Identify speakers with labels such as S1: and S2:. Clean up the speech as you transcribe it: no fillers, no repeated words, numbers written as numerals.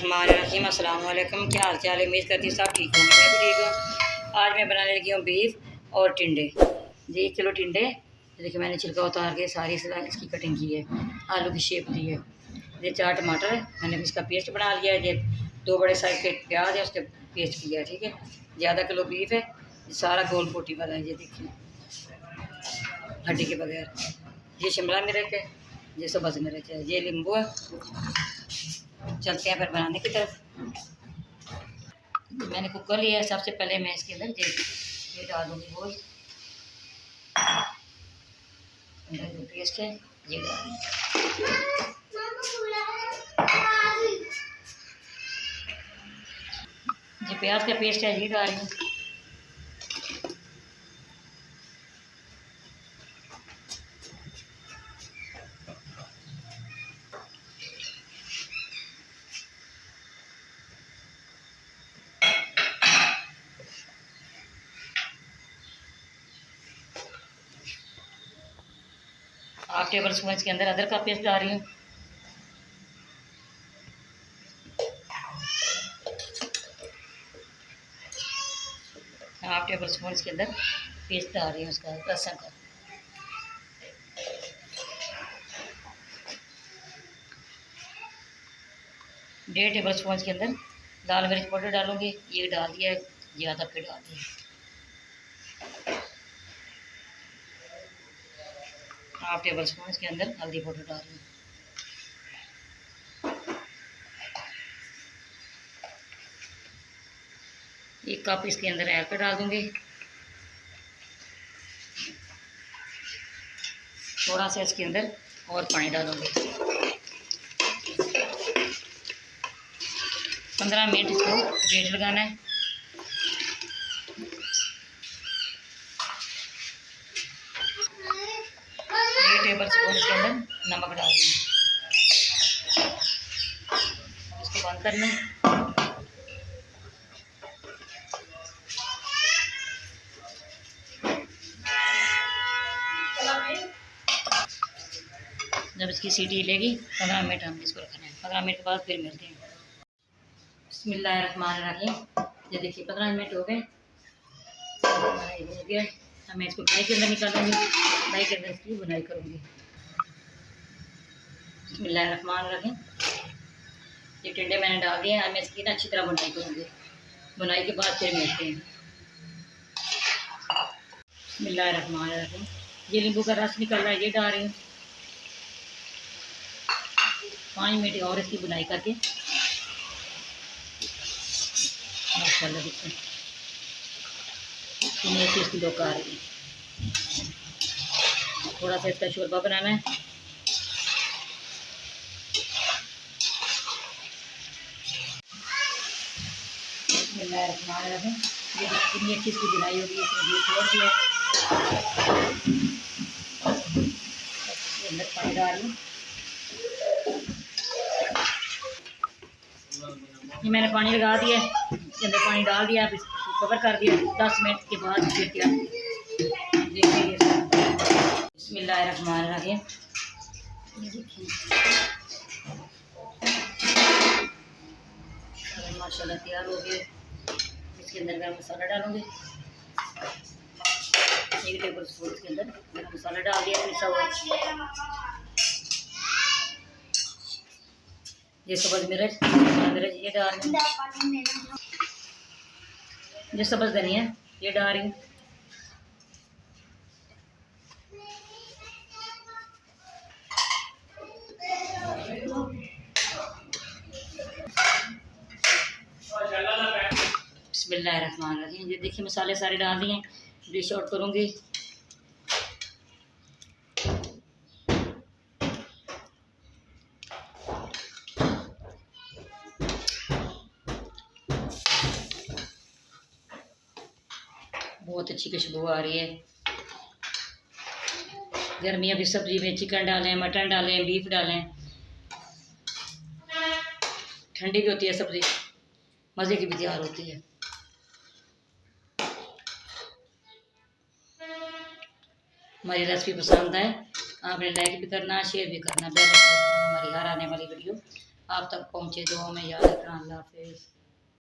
S1: बिस्मिल्लाहिर्रहमानिर्रहीम। अस्सलाम वालेकुम। क्या हाल चाल है? उम्मीद करती हूँ सब ठीक होंगे, मैं भी ठीक हूँ। आज मैं बनाने लगी हूँ बीफ और टिंडे। जी 1 किलो टिंडे, देखिए मैंने छिलका उतार के सारी इसकी कटिंग की है, आलू की शेप दी है। ये 4 टमाटर है, मैंने इसका पेस्ट बना लिया है। ये 2 बड़े साइज़ के प्याज है, उसके पेस्ट किया है। ठीक है, ज़्यादा किलो बीफ है, सारा गोल बोटी वाला है। ये देखिए हड्डी के बगैर। ये शिमला मिर्च है, ये सब्ज़ मिर्च है, ये नींबू है। चलते हैं फिर बनाने की तरफ। मैंने कुकर लिया है, सबसे पहले मैं इसके अंदर ये डाल दूँगी गोल जो पेस्ट है, ये डाल ये प्याज का पेस्ट है, ये डाल रही हूँ। हाफ टेबल स्पून इसके अंदर अदरक का पेस्ट डाल रही हूँ। हाफ टेबल स्पून इसके अंदर पेस्ट डाल रही हूँ उसका लहसुन का। डेढ़ टेबल स्पून के अंदर लाल मिर्च पाउडर डालूंगी, ये डाल दिया है, ज़्यादा फिर डाल दिया। हाफ टेबल स्पून के अंदर हल्दी पाउडर डाल रही हूँ। 1 कप इसके अंदर एग डाल दूंगी। थोड़ा सा इसके अंदर और पानी डालूंगी। 15 मिनट इसको रेट लगाना है। टेबल स्पून इसके अंदर नमक डाल दूँगी। इसको बंद करना है। जब इसकी सीटी लेगी 15 मिनट हम इसको रखना है। 15 मिनट के बाद फिर मिलते हैं। बिस्मिल्लाहिर्रहमानिर्रहीम। ये देखिए 15 मिनट हो गए, हो गया। अब मैं इसको कढ़ाई के अंदर निकालूंगी, कढ़ाई के अंदर इसकी बुनाई करूँगी। बिस्मिल्लाहिर्रहमानिर्रहीम। ये टिंडे मैंने डाल दिए हैं, अब मैं इसकी ना अच्छी तरह बुनाई करूँगी। बुनाई के बाद फिर मिलते हैं। बिस्मिल्लाहिर्रहमानिर्रहीम। ये नींबू का रस निकल रहा है, ये डाल रही हूँ। 5 मिनट और इसकी बुनाई करके माशाल्लाह देखिए कितनी अच्छी इसकी लोग आ रही है। थोड़ा सा इसका शोरबा बनाना है। ये कितनी अच्छी इसकी बुनाई होगी, इसमें घी छोड़ दिया। अंदर पानी डाल रही हूँ। ये मैंने पानी लगा दिया, इसके अंदर पानी डाल दिया, अब इसको कवर कर दिया। 10 मिनट के बाद फिर क्या देखिए। बिस्मिल्लाहिर्रहमानिर्रहीम। ये देखिए माशाल्लाह तैयार हो गए। इसके अंदर गरम मसाला डालूंगी। 1 टेबल स्पून के अंदर गरम मसाला डाल दिया पिसा हुआ। ये सब्ज़ मिर्च ये डाल रही हूँ। ये सब्ज़ धनिया ये डाल रही हूँ। बिस्मिल्लाहिर्रहमानिर्रहीम। ये देखिए मसाले सारे डाल दिए, डिश आउट करूँगी। बहुत अच्छी खुशबू आ रही है। गर्मियों की सब्ज़ी में चिकन डालें, मटन डालें, बीफ डालें, ठंडी भी होती है सब्ज़ी, मज़े की भी तैयार होती है। हमारी रेसिपी पसंद आए आपने लाइक भी करना, शेयर भी करना, बेल आइकन हमारी हर आने वाली वीडियो आप तक पहुँचे। दुआ में याद रखना। अल्लाह हाफिज़।